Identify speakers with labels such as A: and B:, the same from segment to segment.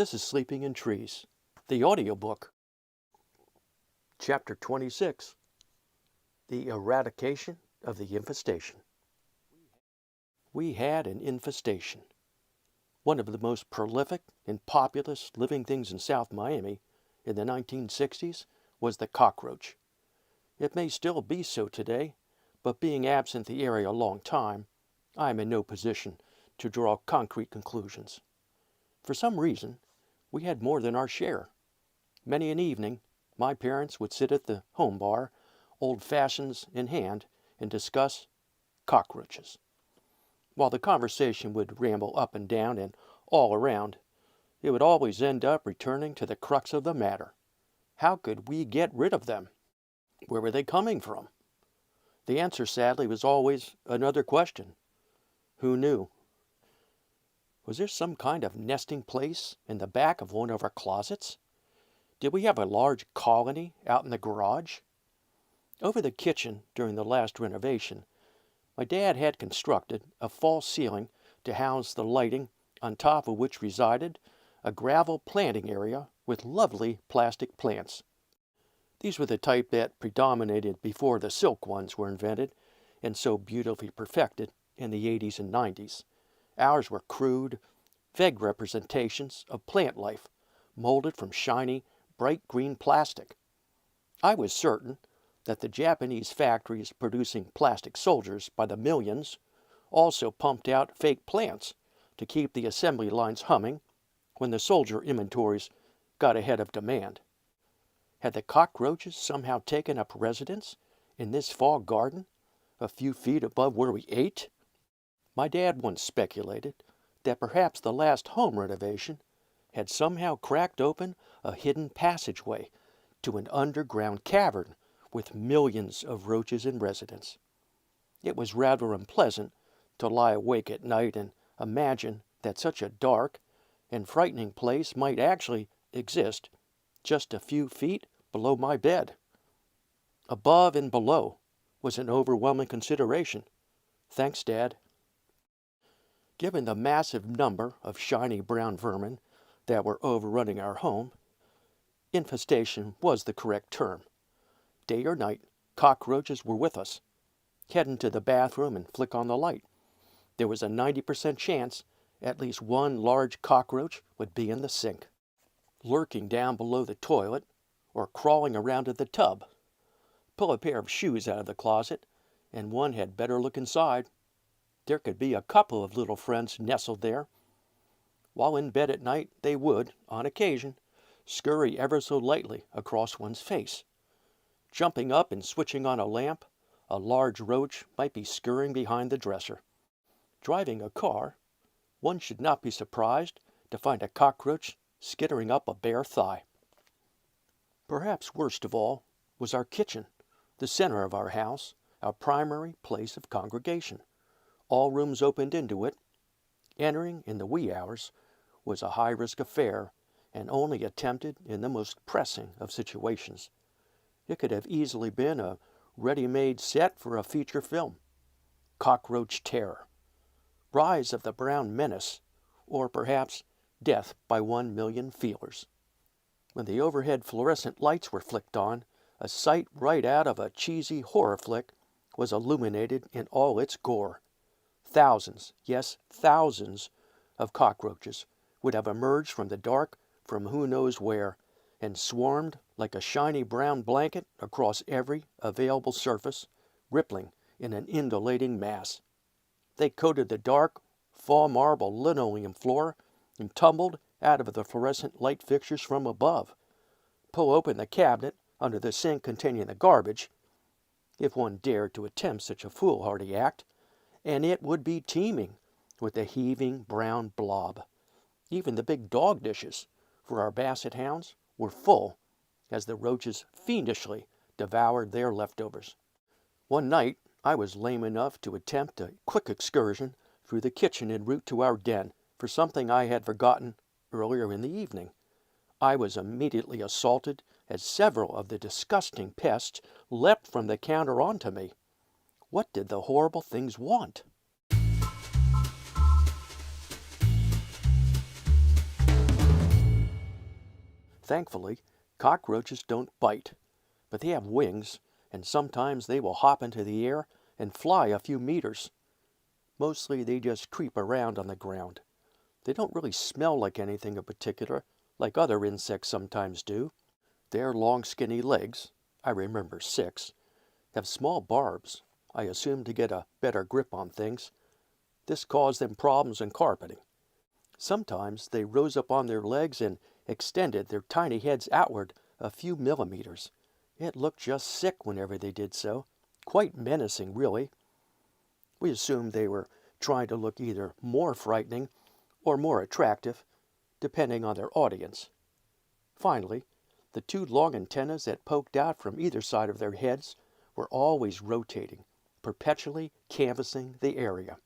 A: This is Sleeping in Trees, the audiobook. Chapter 26, The Eradication of the Infestation. We had an infestation. One of the most prolific and populous living things in South Miami in the 1960s was the cockroach. It may still be so today, but being absent the area a long time, I am in no position to draw concrete conclusions. For some reason, we had more than our share. Many an evening, my parents would sit at the home bar, old fashions in hand, and discuss cockroaches. While the conversation would ramble up and down and all around, it would always end up returning to the crux of the matter. How could we get rid of them? Where were they coming from? The answer, sadly, was always another question. Who knew? Was there some kind of nesting place in the back of one of our closets? Did we have a large colony out in the garage? Over the kitchen during the last renovation, my dad had constructed a false ceiling to house the lighting, on top of which resided a gravel planting area with lovely plastic plants. These were the type that predominated before the silk ones were invented and so beautifully perfected in the 80s and 90s. Ours were crude, vague representations of plant life, molded from shiny, bright green plastic. I was certain that the Japanese factories producing plastic soldiers by the millions also pumped out fake plants to keep the assembly lines humming when the soldier inventories got ahead of demand. Had the cockroaches somehow taken up residence in this fall garden, a few feet above where we ate? My dad once speculated that perhaps the last home renovation had somehow cracked open a hidden passageway to an underground cavern with millions of roaches in residence. It was rather unpleasant to lie awake at night and imagine that such a dark and frightening place might actually exist just a few feet below my bed. Above and below was an overwhelming consideration. Thanks, Dad. Given the massive number of shiny brown vermin that were overrunning our home, infestation was the correct term. Day or night, cockroaches were with us. Head into the bathroom and flick on the light. There was a 90% chance at least one large cockroach would be in the sink, lurking down below the toilet, or crawling around in the tub. Pull a pair of shoes out of the closet, and one had better look inside. There could be a couple of little friends nestled there. While in bed at night, they would, on occasion, scurry ever so lightly across one's face. Jumping up and switching on a lamp, a large roach might be scurrying behind the dresser. Driving a car, one should not be surprised to find a cockroach skittering up a bare thigh. Perhaps worst of all was our kitchen, the center of our house, our primary place of congregation. All rooms opened into it. Entering in the wee hours was a high-risk affair and only attempted in the most pressing of situations. It could have easily been a ready-made set for a feature film. Cockroach terror, rise of the brown menace, or perhaps death by 1 million feelers. When the overhead fluorescent lights were flicked on, a sight right out of a cheesy horror flick was illuminated in all its gore. Thousands, yes, thousands of cockroaches would have emerged from the dark from who knows where and swarmed like a shiny brown blanket across every available surface, rippling in an undulating mass. They coated the dark, fall marble linoleum floor and tumbled out of the fluorescent light fixtures from above. Pull open the cabinet under the sink containing the garbage, if one dared to attempt such a foolhardy act, and it would be teeming with a heaving brown blob. Even the big dog dishes for our basset hounds were full as the roaches fiendishly devoured their leftovers. One night, I was lame enough to attempt a quick excursion through the kitchen en route to our den for something I had forgotten earlier in the evening. I was immediately assaulted as several of the disgusting pests leapt from the counter onto me. What did the horrible things want? Thankfully, cockroaches don't bite, but they have wings, and sometimes they will hop into the air and fly a few meters. Mostly they just creep around on the ground. They don't really smell like anything in particular, like other insects sometimes do. Their long skinny legs, I remember 6, have small barbs, I assume to get a better grip on things. This caused them problems in carpeting. Sometimes they rose up on their legs and extended their tiny heads outward a few millimeters. It looked just sick whenever they did so, quite menacing really. We assumed they were trying to look either more frightening or more attractive, depending on their audience. Finally, the 2 long antennas that poked out from either side of their heads were always rotating, perpetually canvassing the area.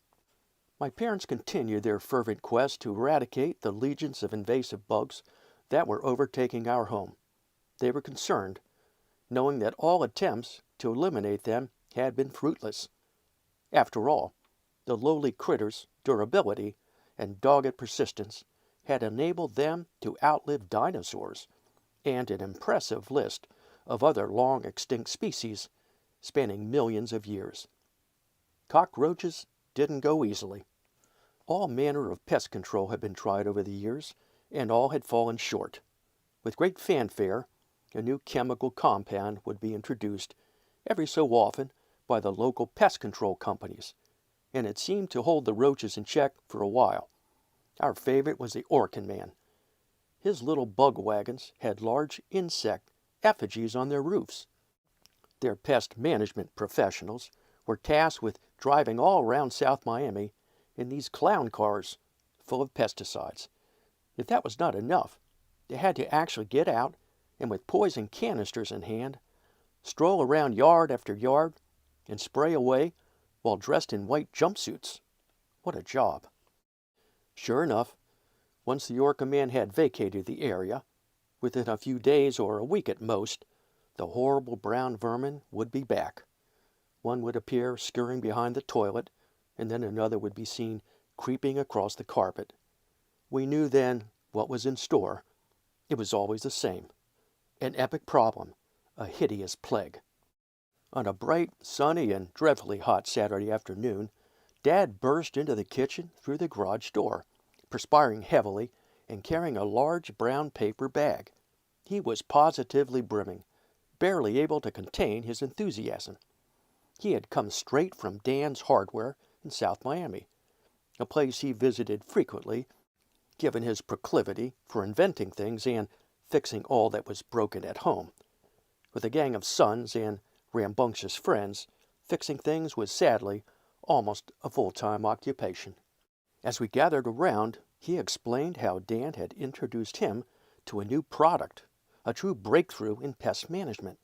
A: My parents continued their fervent quest to eradicate the legions of invasive bugs that were overtaking our home. They were concerned, knowing that all attempts to eliminate them had been fruitless. After all, the lowly critters' durability and dogged persistence had enabled them to outlive dinosaurs and an impressive list of other long-extinct species spanning millions of years. Cockroaches didn't go easily. All manner of pest control had been tried over the years, and all had fallen short. With great fanfare, a new chemical compound would be introduced every so often by the local pest control companies, and it seemed to hold the roaches in check for a while. Our favorite was the Orkin man. His little bug wagons had large insect effigies on their roofs. Their pest management professionals were tasked with driving all around South Miami in these clown cars full of pesticides. If that was not enough, they had to actually get out and with poison canisters in hand, stroll around yard after yard and spray away while dressed in white jumpsuits. What a job. Sure enough, once the Orca man had vacated the area, within a few days or a week at most, the horrible brown vermin would be back. One would appear scurrying behind the toilet, and then another would be seen creeping across the carpet. We knew then what was in store. It was always the same. An epic problem, a hideous plague. On a bright, sunny, and dreadfully hot Saturday afternoon, Dad burst into the kitchen through the garage door, perspiring heavily and carrying a large brown paper bag. He was positively brimming, barely able to contain his enthusiasm. He had come straight from Dan's Hardware in South Miami, a place he visited frequently, given his proclivity for inventing things and fixing all that was broken at home. With a gang of sons and rambunctious friends, fixing things was sadly almost a full-time occupation. As we gathered around, he explained how Dan had introduced him to a new product, a true breakthrough in pest management.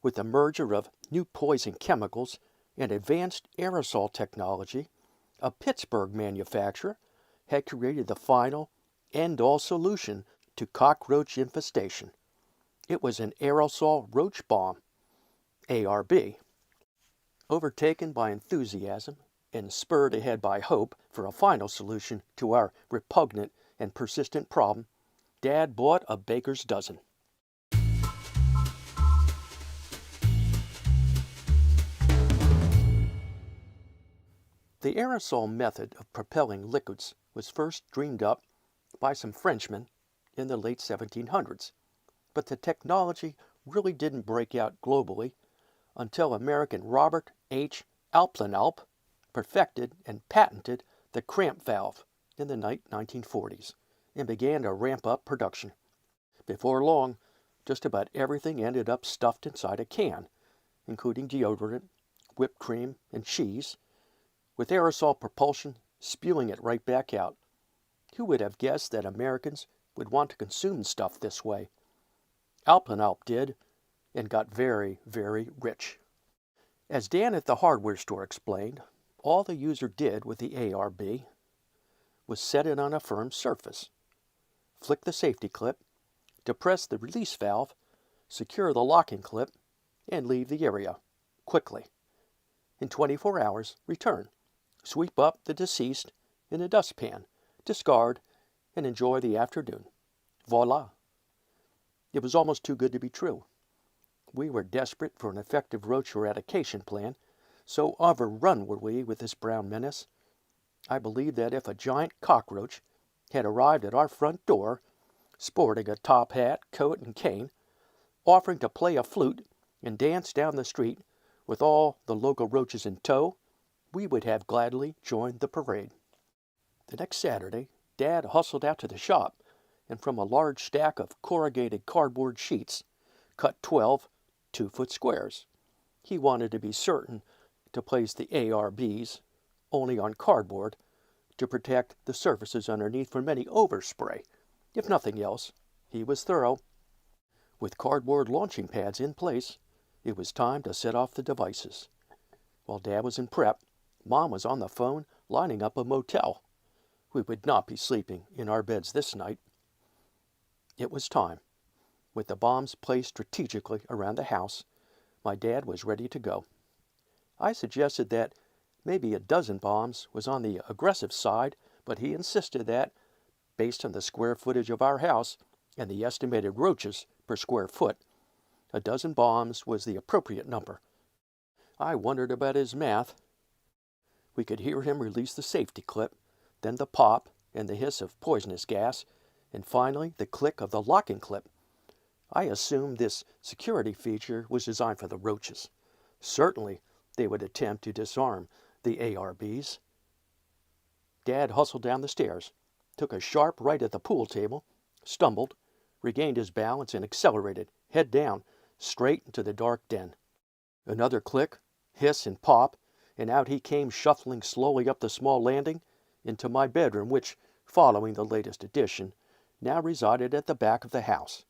A: With the merger of new poison chemicals and advanced aerosol technology, a Pittsburgh manufacturer had created the final, end-all solution to cockroach infestation. It was an aerosol roach bomb, ARB. Overtaken by enthusiasm and spurred ahead by hope for a final solution to our repugnant and persistent problem, Dad bought a baker's dozen. The aerosol method of propelling liquids was first dreamed up by some Frenchmen in the late 1700s, but the technology really didn't break out globally until American Robert H. Alplenalp perfected and patented the cramp valve in the late 1940s and began to ramp up production. Before long, just about everything ended up stuffed inside a can, including deodorant, whipped cream, and cheese, with aerosol propulsion spewing it right back out. Who would have guessed that Americans would want to consume stuff this way? Alplenalp did, and got very, very rich. As Dan at the hardware store explained, all the user did with the ARB was set it on a firm surface, flick the safety clip, depress the release valve, secure the locking clip, and leave the area quickly. In 24 hours, return, sweep up the deceased in a dustpan, discard, and enjoy the afternoon. Voila! It was almost too good to be true. We were desperate for an effective roach eradication plan, so overrun were we with this brown menace. I believe that if a giant cockroach had arrived at our front door, sporting a top hat, coat, and cane, offering to play a flute and dance down the street with all the local roaches in tow, we would have gladly joined the parade. The next Saturday, Dad hustled out to the shop and from a large stack of corrugated cardboard sheets, cut 12 2-foot squares. He wanted to be certain to place the ARBs only on cardboard to protect the surfaces underneath from any overspray. If nothing else, he was thorough. With cardboard launching pads in place, it was time to set off the devices. While Dad was in prep, Mom was on the phone lining up a motel. We would not be sleeping in our beds this night. It was time. With the bombs placed strategically around the house, my dad was ready to go. I suggested that maybe a dozen bombs was on the aggressive side, but he insisted that, based on the square footage of our house and the estimated roaches per square foot, a dozen bombs was the appropriate number. I wondered about his math. We could hear him release the safety clip, then the pop and the hiss of poisonous gas, and finally the click of the locking clip. I assumed this security feature was designed for the roaches. Certainly, they would attempt to disarm the ARBs. Dad hustled down the stairs, took a sharp right at the pool table, stumbled, regained his balance, and accelerated, head down, straight into the dark den. Another click, hiss, and pop, and out he came shuffling slowly up the small landing into my bedroom, which, following the latest addition, now resided at the back of the house.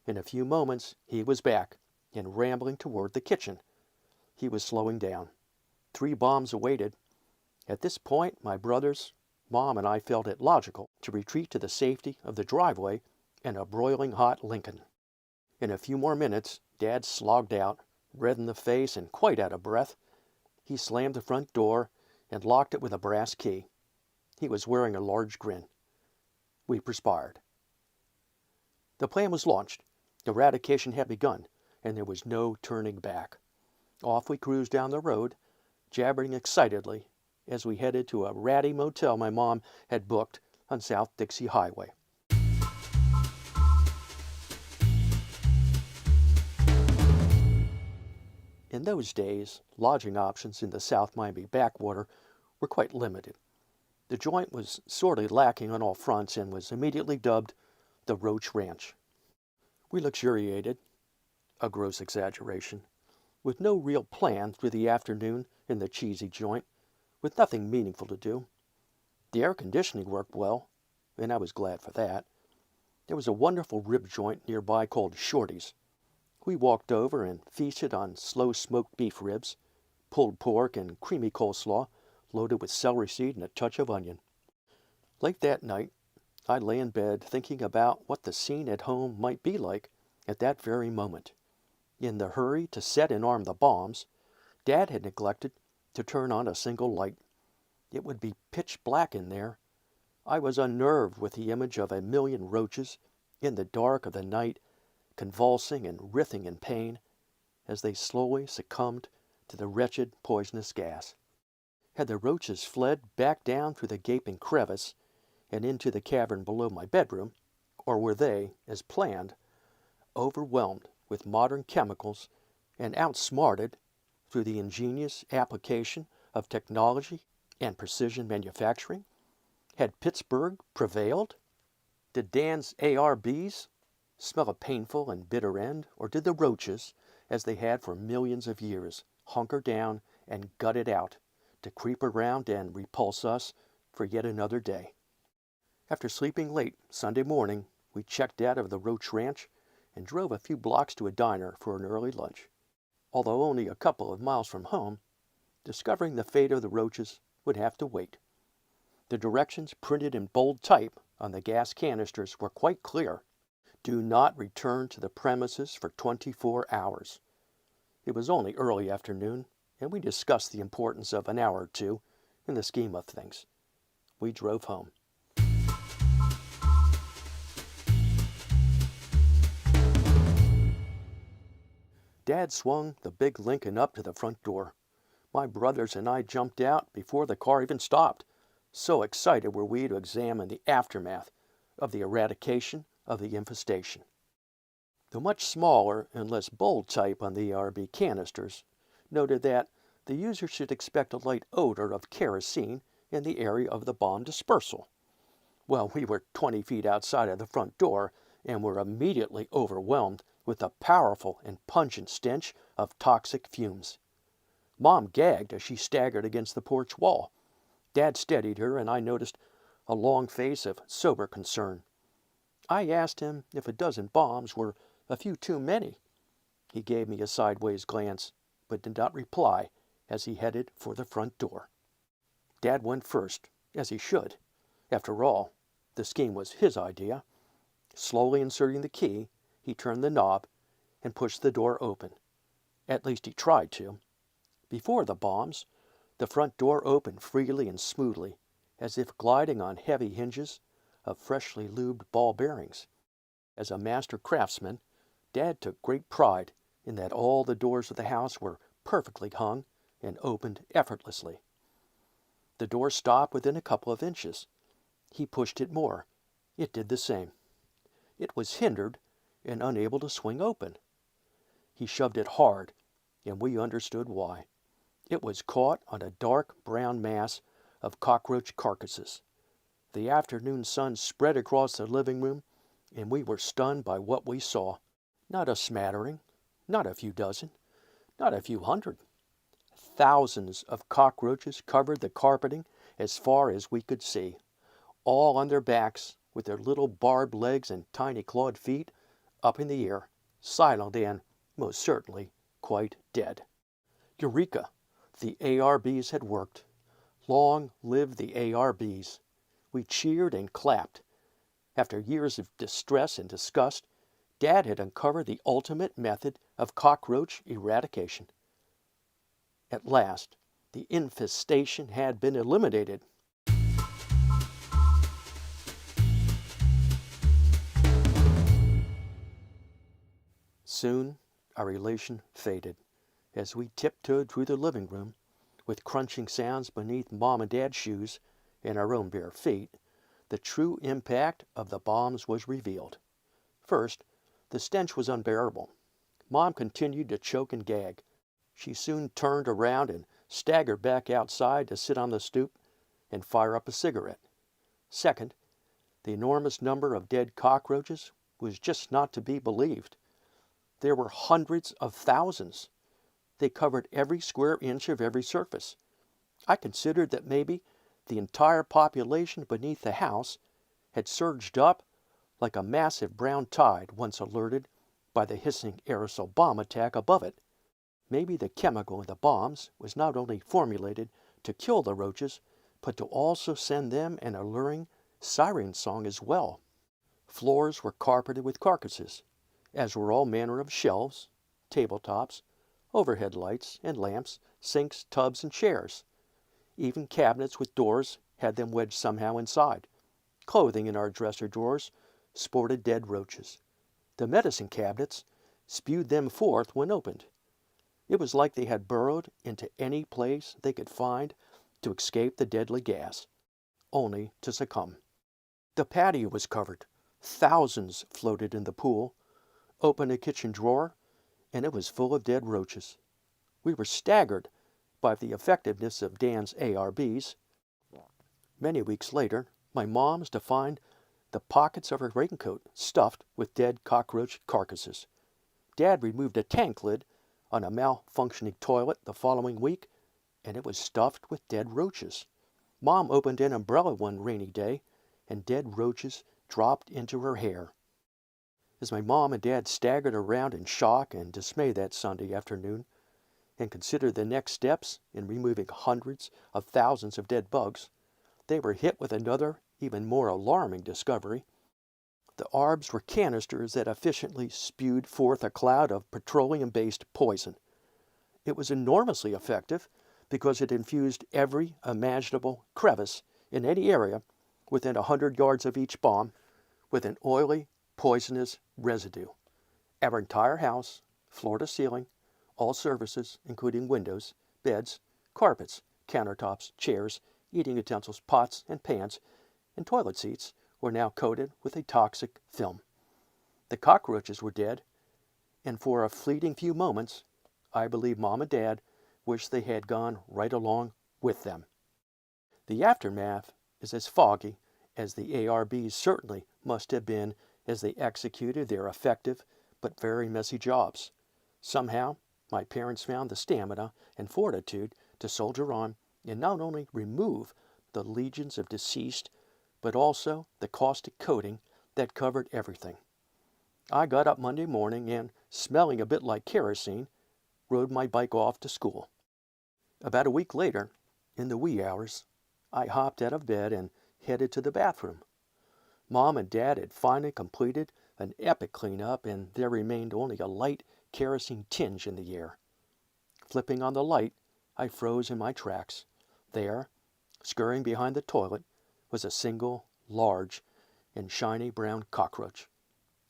A: In a few moments he was back and rambling toward the kitchen. He was slowing down. 3 bombs awaited. At this point, my brothers, Mom, and I felt it logical to retreat to the safety of the driveway and a broiling hot Lincoln. In a few more minutes, Dad slogged out, red in the face and quite out of breath. He slammed the front door and locked it with a brass key. He was wearing a large grin. We perspired. The plan was launched. Eradication had begun, and there was no turning back. Off we cruised down the road, jabbering excitedly as we headed to a ratty motel my mom had booked on South Dixie Highway. In those days, lodging options in the South Miami backwater were quite limited. The joint was sorely lacking on all fronts and was immediately dubbed the Roach Ranch. We luxuriated, a gross exaggeration, with no real plan through the afternoon in the cheesy joint, with nothing meaningful to do. The air conditioning worked well, and I was glad for that. There was a wonderful rib joint nearby called Shorty's. We walked over and feasted on slow-smoked beef ribs, pulled pork, and creamy coleslaw, loaded with celery seed and a touch of onion. Late that night, I lay in bed thinking about what the scene at home might be like at that very moment. In the hurry to set and arm the bombs, Dad had neglected to turn on a single light. It would be pitch black in there. I was unnerved with the image of a million roaches in the dark of the night, convulsing and writhing in pain as they slowly succumbed to the wretched poisonous gas. Had the roaches fled back down through the gaping crevice and into the cavern below my bedroom, or were they, as planned, overwhelmed with modern chemicals and outsmarted through the ingenious application of technology and precision manufacturing? Had Pittsburgh prevailed? Did Dan's ARBs smell a painful and bitter end, or did the roaches, as they had for millions of years, hunker down and gut it out to creep around and repulse us for yet another day? After sleeping late Sunday morning, we checked out of the Roach Ranch and drove a few blocks to a diner for an early lunch. Although only a couple of miles from home, discovering the fate of the roaches would have to wait. The directions printed in bold type on the gas canisters were quite clear. Do not return to the premises for 24 hours. It was only early afternoon, and we discussed the importance of an hour or two in the scheme of things. We drove home. Dad swung the big Lincoln up to the front door. My brothers and I jumped out before the car even stopped. So excited were we to examine the aftermath of the eradication of the infestation. The much smaller and less bold type on the ARB canisters noted that the user should expect a light odor of kerosene in the area of the bomb dispersal. Well, we were 20 feet outside of the front door and were immediately overwhelmed with the powerful and pungent stench of toxic fumes. Mom gagged as she staggered against the porch wall. Dad steadied her, and I noticed a long face of sober concern. I asked him if a dozen bombs were a few too many. He gave me a sideways glance, but did not reply as he headed for the front door. Dad went first, as he should. After all, the scheme was his idea. Slowly inserting the key, he turned the knob and pushed the door open. At least he tried to. Before the bombs, the front door opened freely and smoothly, as if gliding on heavy hinges of freshly lubed ball bearings. As a master craftsman, Dad took great pride in that all the doors of the house were perfectly hung and opened effortlessly. The door stopped within a couple of inches. He pushed it more. It did the same. It was hindered and unable to swing open. He shoved it hard, and we understood why. It was caught on a dark brown mass of cockroach carcasses. The afternoon sun spread across the living room, and we were stunned by what we saw. Not a smattering, not a few dozen, not a few hundred. Thousands of cockroaches covered the carpeting as far as we could see, all on their backs with their little barbed legs and tiny clawed feet up in the air, silent and, most certainly, quite dead. Eureka! The ARBs had worked. Long live the ARBs! We cheered and clapped. After years of distress and disgust, Dad had uncovered the ultimate method of cockroach eradication. At last, the infestation had been eliminated. Soon, our elation faded as we tiptoed through the living room with crunching sounds beneath Mom and Dad's shoes and our own bare feet. The true impact of the bombs was revealed. First, the stench was unbearable. Mom continued to choke and gag. She soon turned around and staggered back outside to sit on the stoop and fire up a cigarette. Second, the enormous number of dead cockroaches was just not to be believed. There were hundreds of thousands. They covered every square inch of every surface. I considered that maybe the entire population beneath the house had surged up like a massive brown tide once alerted by the hissing aerosol bomb attack above it. Maybe the chemical in the bombs was not only formulated to kill the roaches, but to also send them an alluring siren song as well. Floors were carpeted with carcasses, as were all manner of shelves, tabletops, overhead lights and lamps, sinks, tubs, and chairs. Even cabinets with doors had them wedged somehow inside. Clothing in our dresser drawers sported dead roaches. The medicine cabinets spewed them forth when opened. It was like they had burrowed into any place they could find to escape the deadly gas, only to succumb. The patio was covered. Thousands floated in the pool. Open a kitchen drawer, and it was full of dead roaches. We were staggered by the effectiveness of Dan's ARBs. Many weeks later, my mom was to find the pockets of her raincoat stuffed with dead cockroach carcasses. Dad removed a tank lid on a malfunctioning toilet the following week, and it was stuffed with dead roaches. Mom opened an umbrella one rainy day, and dead roaches dropped into her hair. As my mom and Dad staggered around in shock and dismay that Sunday afternoon and considered the next steps in removing hundreds of thousands of dead bugs, they were hit with another, even more alarming discovery. The ARBs were canisters that efficiently spewed forth a cloud of petroleum-based poison. It was enormously effective because it infused every imaginable crevice in any area within 100 yards of each bomb with an oily, poisonous residue. Our entire house, floor to ceiling, All surfaces, including windows, beds, carpets, countertops, chairs, eating utensils, pots and pans, and toilet seats, were now coated with a toxic film. The cockroaches were dead, and for a fleeting few moments, I believe Mom and Dad wished they had gone right along with them. The aftermath is as foggy as the ARBs certainly must have been as they executed their effective but very messy jobs. Somehow, my parents found the stamina and fortitude to soldier on and not only remove the legions of deceased, but also the caustic coating that covered everything. I got up Monday morning and, smelling a bit like kerosene, rode my bike off to school. About a week later, in the wee hours, I hopped out of bed and headed to the bathroom. Mom and Dad had finally completed an epic cleanup, and there remained only a light kerosene tinge in the air. Flipping on the light, I froze in my tracks. There, scurrying behind the toilet, was a single, large, and shiny brown cockroach.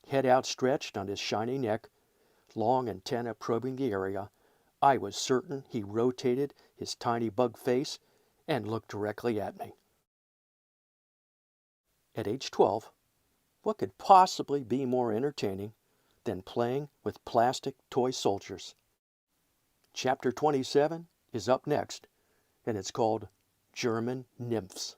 A: Head outstretched on his shiny neck, long antenna probing the area, I was certain he rotated his tiny bug face and looked directly at me. At age 12, what could possibly be more entertaining than playing with plastic toy soldiers? Chapter 27 is up next, and it's called German Nymphs.